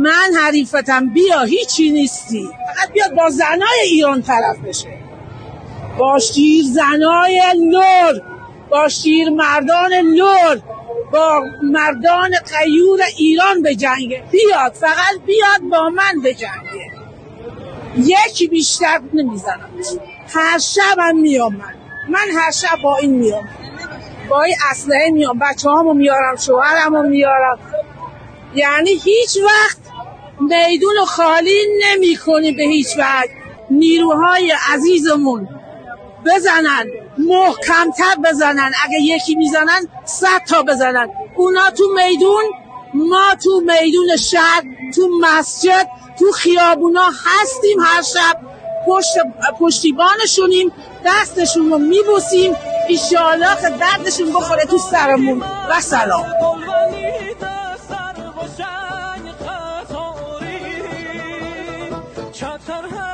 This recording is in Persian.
من حریفتم، بیا هیچی نیستی، فقط بیاد با زنای ایران طرف بشه، با شیر زنای لور، با شیر مردان لور، با مردان غیور ایران بجنگه. بیاد، فقط بیاد با من بجنگه. یکی بیشتر نمیزنم. هر شب هم میام، من هر شب با این میام، با این اسلحه میام، بچه هامو میارم، شوهرمو میارم. یعنی هیچ وقت میدون خالی نمی کنیم به هیچ وقت. نیروهای عزیزمون بزنن، محکمتر بزنن، اگه یکی میزنن 100 تا بزنن. اونا تو میدون، ما تو میدون شهر، تو مسجد، تو خیابونا هستیم، هر شب پشتیبانشونیم، دستشون رو میبوسیم، ایشالا که دردشون بخوره تو سرمون. و سلام. چتر